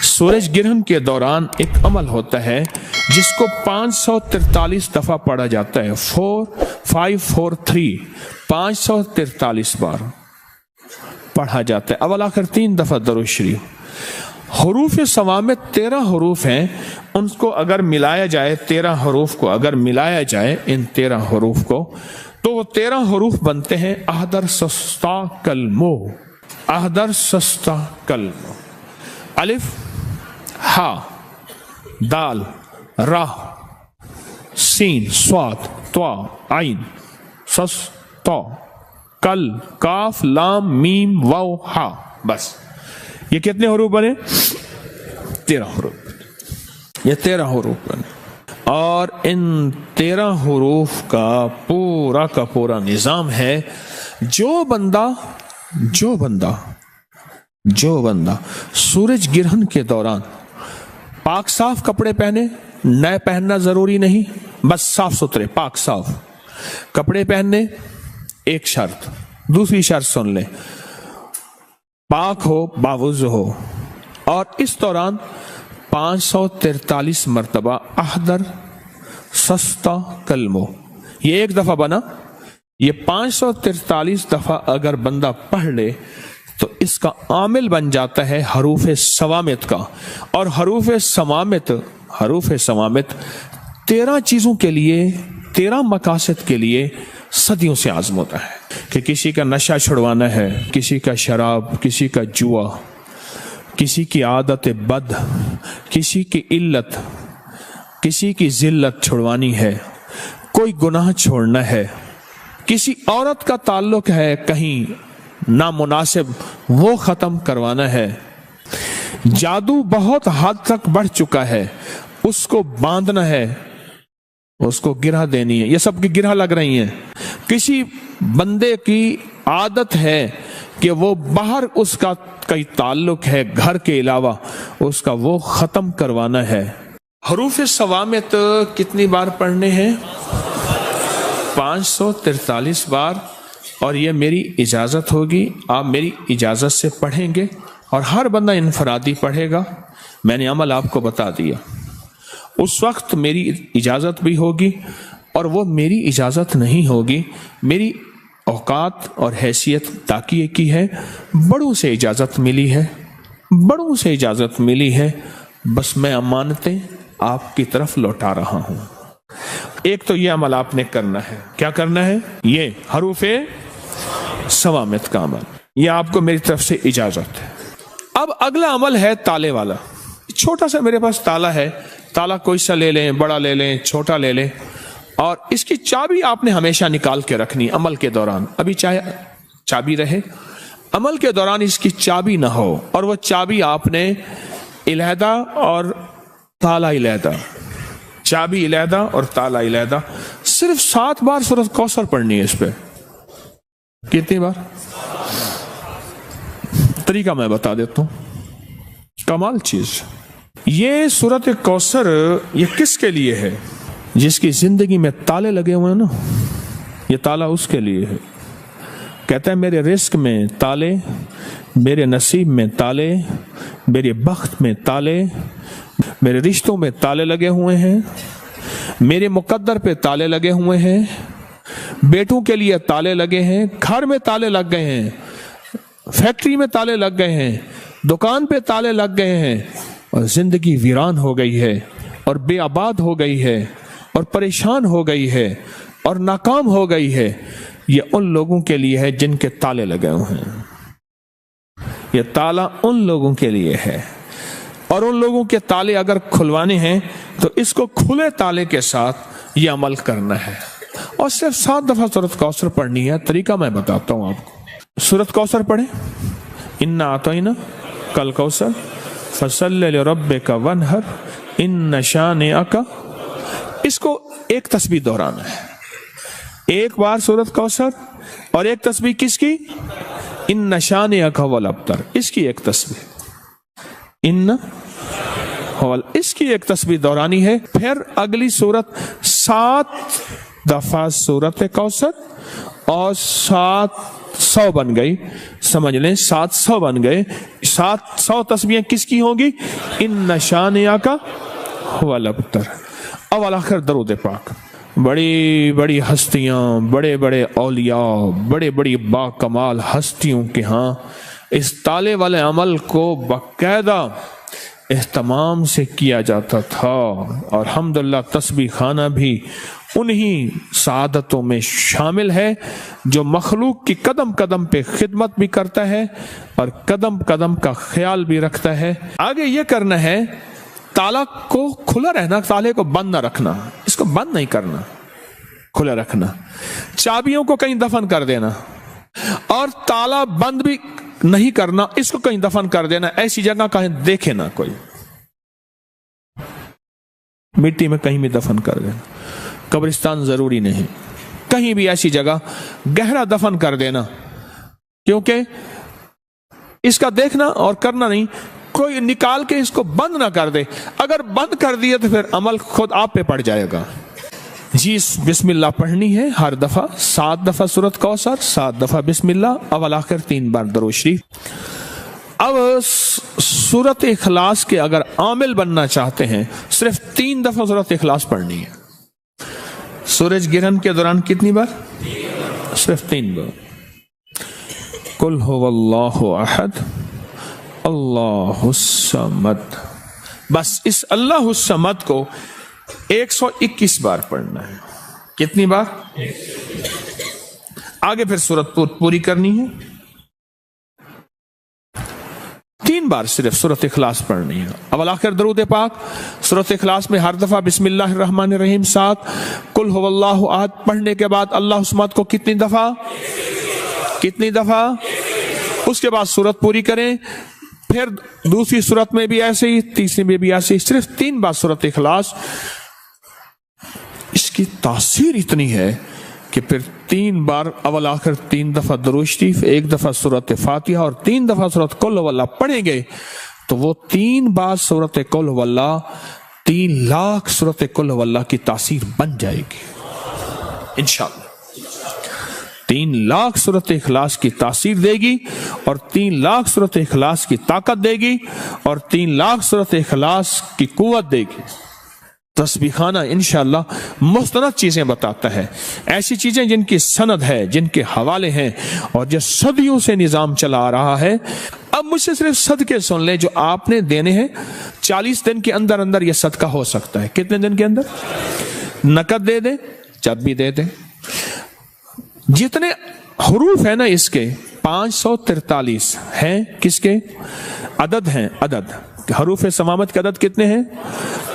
सूरज ग्रहण के दौरान एक अमल होता है जिसको 543 दफा पढ़ा जाता है। 4543 543 बार पढ़ा जाता है। अव्वल आखिर 3 दफा दरूद शरीफ। हरूफ सवा में 13 हरूफ हैं, उनको अगर मिलाया जाए, 13 हरूफ को अगर मिलाया जाए, इन 13 हरूफ को, तो वो 13 हरूफ बनते हैं अहदर सस्ता कलमो। अहदर सस्ता कलमो। अलिफ, हा, दाल, रा, सीन, स्वाद, त्वा, आइन, सस, तो, कल, काफ, लाम, मीम, वाव, हा। बस ये कितने हरूफ बने? 13 हरूफ। ये 13 हरूफ बने और इन 13 हरूफ का पूरा निजाम है। जो बंदा सूरज ग्रहण के दौरान पाक साफ कपड़े पहने, नए पहनना जरूरी नहीं, बस साफ सुथरे पाक साफ कपड़े पहनने, एक शर्त। दूसरी शर्त सुन ले, पाक हो, बावुज़ हो, और इस दौरान 543 मरतबा अहदर सस्ता कलमो। ये एक दफा बना, ये 543 दफा अगर बंदा पढ़ ले तो इसका आमिल बन जाता है हरूफ सवामित का। और हरूफ सवामित 13 चीजों के लिए, 13 मकासद के लिए सदियों से आज़म होता है कि किसी का नशा छुड़वाना है, किसी का शराब, किसी का जुआ, किसी की आदत बद, किसी की इल्लत, किसी की जिल्लत छुड़वानी है, कोई गुनाह छोड़ना है, किसी औरत का ताल्लुक है कहीं नामुनासिब, वो खत्म करवाना है, जादू बहुत हद तक बढ़ चुका है, उसको बांधना है, उसको गिरह देनी है। ये सब की गिरह लग रही हैं। किसी बंदे की आदत है कि वो बाहर उसका कई ताल्लुक है घर के अलावा, उसका वो खत्म करवाना है। हरूफ सवामित कितनी बार पढ़ने हैं? 543 बार। और ये मेरी इजाज़त होगी, आप मेरी इजाज़त से पढ़ेंगे और हर बंदा इनफरादी पढ़ेगा। मैंने अमल आपको बता दिया। उस वक्त मेरी इजाज़त भी होगी और वो मेरी इजाज़त नहीं होगी। मेरी औकात और हैसियत ताकिए की है, बड़ों से इजाज़त मिली है, बड़ों से इजाज़त मिली है, बस मैं अमानतें आपकी तरफ लौटा रहा हूँ। एक तो ये अमल आपने करना है। क्या करना है? ये हरूफे सवामित का अमल, ये आपको मेरी तरफ से इजाज़त है। अब अगला अमल है ताले वाला। छोटा सा मेरे पास ताला है, ताला कोई सा ले लें, बड़ा ले लें, छोटा ले लें, और इसकी चाबी आपने हमेशा निकाल के रखनी अमल के दौरान। अभी चाहे चाबी रहे, अमल के दौरान इसकी चाबी ना हो, और वो चाबी आपने इलहदा और ताला इलहदा, चाबी इलहदा और ताला इलहदा, सिर्फ 7 बार सूरत कौसर पढ़नी है इस पे। कितनी बार? तरीका मैं बता देता हूं, कमाल चीज। ये सूरत कौसर ये किसके लिए है? जिसकी जिंदगी में ताले लगे हुए हैं ना, ये ताला उसके लिए है। कहता है मेरे रिस्क में ताले, मेरे नसीब में ताले, मेरे बख्त में ताले, मेरे रिश्तों में ताले लगे हुए हैं, मेरे मुकद्दर पे ताले लगे हुए हैं, बेटों के लिए ताले लगे हैं, घर में ताले लग गए हैं, फैक्ट्री में ताले लग गए हैं, दुकान पे ताले लग गए हैं, और जिंदगी वीरान हो गई है और बेआबाद हो गई है और परेशान हो गई है और नाकाम हो गई है। ये उन लोगों के लिए है जिनके ताले लगे हुए हैं। ये ताला उन लोगों के लिए है, और उन लोगों के ताले अगर खुलवाने हैं तो इसको खुले ताले के साथ ये अमल करना है। और सिर्फ 7 दफा सूरत कौसर पढ़नी है। तरीका मैं बताता हूं आपको। सूरत कौसर पढ़े, इन्ना आतैना कल कौसर फसल्लि लिरब्बिका वन्हर इन्न शानिअका। इसको एक तस्बीह दोहराना है। एक बार सूरत कौसर और एक तस्बीह किसकी? इन्न शानिअका वल अब्तर, इसकी एक तस्बीह। इन्न हवल, इसकी एक तस्बीह दोहरानी है। फिर अगली सूरत 7 दफा सूरत कौसर और 7 700 बन गई, समझ लें 700 बन गए। 700 तस्बीहें किसकी होंगी? इन्ना शानिया का हुवल अबतर। अव्वल आखिर दरूद पाक। बड़ी बड़ी हस्तियां, बड़े बड़े औलिया, बड़े बड़ी बाकमाल हस्तियों के यहाँ इस ताले वाले अमल को बाकायदा एहतमाम से किया जाता था। और अल्हम्दुलिल्लाह तस्बीह खाना भी उन्हीं सआदतों में शामिल है जो मखलूक की कदम कदम पे खिदमत भी करता है और कदम कदम का ख्याल भी रखता है। आगे ये करना है, ताला को खुला रहना, ताले को बंद ना रखना, इसको बंद नहीं करना, खुला रखना। चाबियों को कहीं दफन कर देना और ताला बंद भी नहीं करना, इसको कहीं दफन कर देना। ऐसी जगह कहीं देखे ना कोई, मिट्टी में कहीं भी दफन कर देना। कब्रिस्तान जरूरी नहीं, कहीं भी ऐसी जगह गहरा दफन कर देना, क्योंकि इसका देखना और करना नहीं। कोई निकाल के इसको बंद ना कर दे, अगर बंद कर दिया तो फिर अमल खुद आप पे पड़ जाएगा। जी बिस्मिल्लाह पढ़नी है हर दफा, 7 दफा सूरत कौसर, 7 दफा बिस्मिल्लाह, अव्वल आखिर 3 बार दरूद शरीफ। अब सूरत इखलास के अगर आमिल बनना चाहते हैं, सिर्फ 3 दफा सूरत इखलास पढ़नी है। सूरज गिरहन के दौरान कितनी बार? सिर्फ 3 बार। कुल हुवल्लाहु अहद अल्लाहुस समद। बस इस अल्लाहुस समद को 121 बार पढ़ना है। कितनी बार? आगे फिर सूरत पूरी करनी है। 3 बार सिर्फ सूरत इखलास पढ़नी है। अव्वल आखिर दरूद पाक। सूरत इखलास में हर दफा बिस्मिल्लाहिर्रहमानिर्रहीम 7, कुल हुवल्लाहु अहद पढ़ने के बाद अल्लाहुस समद को कितनी दफा? कितनी दफा? उसके बाद सूरत पूरी करें। फिर दूसरी सूरत में भी ऐसे ही, तीसरी में भी ऐसे ही, सिर्फ 3 बार सूरत इखलास। इसकी तासीर इतनी है कि फिर 3 बार अव्वल आखिर 3 दफा दरूद शरीफ, 1 दफा सूरत फातिहा और 3 दफा सूरत कुल हुवल्लाह पढ़ेंगे तो वो 3 बार सूरत कुल हुवल्लाह 3 लाख सूरत कुल हुवल्लाह की तासीर बन जाएगी इंशाअल्लाह। 3 लाख सूरत इखलास की तासीर देगी और 3 लाख सूरत इखलास की ताकत देगी और 3 लाख सूरत इखलास की कुव्वत देगी। तस्बीह खाना इंशाअल्लाह मुस्तनद चीजें बताता है, ऐसी चीजें जिनकी सनद है, जिनके हवाले हैं और जो सदियों से निजाम चला आ रहा है। अब मुझसे सिर्फ सदके सुन ले जो आपने देने हैं। 40 दिन के अंदर अंदर यह सदका हो सकता है। कितने दिन के अंदर? नकद दे दे, जब भी दे दे। जितने हरूफ है ना इसके 543 हैं। किसके अदद हैं? अदद हरूफ समामत के अदद कितने हैं?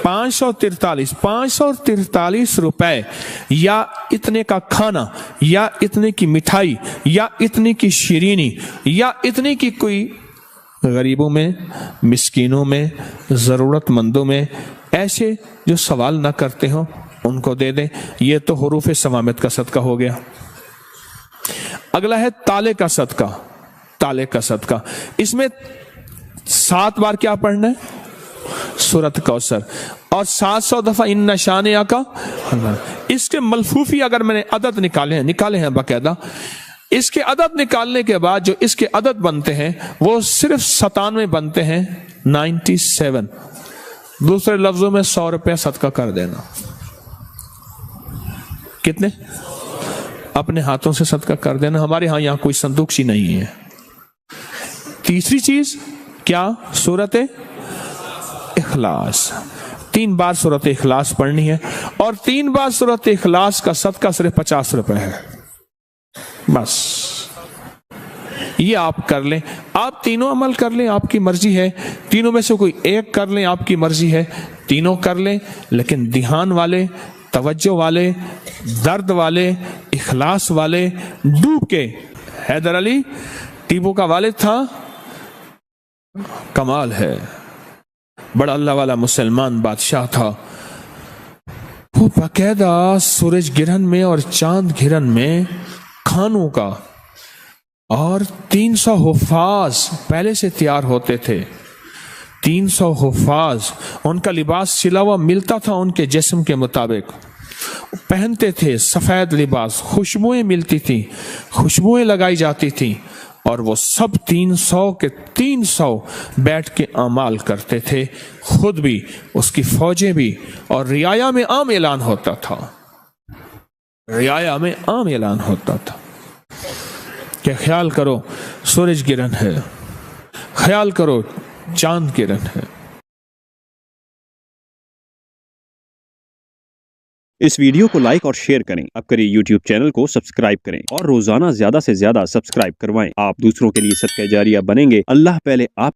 543। 543 रुपए या इतने का खाना या इतने की मिठाई या इतने की शीरीनी या इतने की कोई गरीबों में, मिस्कीनों में, जरूरतमंदों में, ऐसे जो सवाल ना करते हो उनको दे दें। ये तो हरूफ समामत का सदका हो गया। अगला है ताले का सदका। ताले का सदका, इसमें 7 बार क्या पढ़ना है? सूरत कौसर और 700 दफा इन्ना शानिया का। इसके मलफूफी अगर मैंने अदद निकाले हैं बाकायदा, इसके अदद निकालने के बाद जो इसके अदद बनते हैं वो सिर्फ 97 बनते हैं, 97। दूसरे लफ्जों में 100 रुपया सदका कर देना। कितने? अपने हाथों से सदका कर देना। हमारे यहां कोई संदूक सी नहीं है। तीसरी चीज क्या? सूरत इखलास। 3 बार सूरत इखलास पढ़नी है और 3 बार सूरत इखलास का सदका सिर्फ 50 रुपए है। बस ये आप कर लें। आप तीनों अमल कर लें, आपकी मर्जी है। तीनों में से कोई एक कर लें, आपकी मर्जी है। तीनों कर लें, लेकिन ध्यान वाले, तवज्जो वाले, दर्द वाले, इखलास वाले, डूब के। हैदर अली टीपू का वालिद था, कमाल है, बड़ा अल्लाह वाला मुसलमान बादशाह था। वो बाकायदा सूरज गिरहन में और चांद गिरहन में खानों का और 300 हुफाज पहले से तैयार होते थे। 300 हुफाज, उनका लिबास सिला हुआ मिलता था उनके जिस्म के मुताबिक। पहनते थे सफेद लिबास, खुशबुएं मिलती थी, खुशबुएं लगाई जाती थी, और वो सब 300 के 300 बैठ के अमाल करते थे, खुद भी, उसकी फौजें भी, और रियाया में आम ऐलान होता था, रियाया में आम ऐलान होता था कि ख्याल करो सूरज गिरन है, ख्याल करो चांद गिरन है। इस वीडियो को लाइक और शेयर करें। अब करिए YouTube चैनल को सब्सक्राइब करें और रोजाना ज्यादा से ज्यादा सब्सक्राइब करवाएं। आप दूसरों के लिए सदका जारिया बनेंगे। अल्लाह पहले आप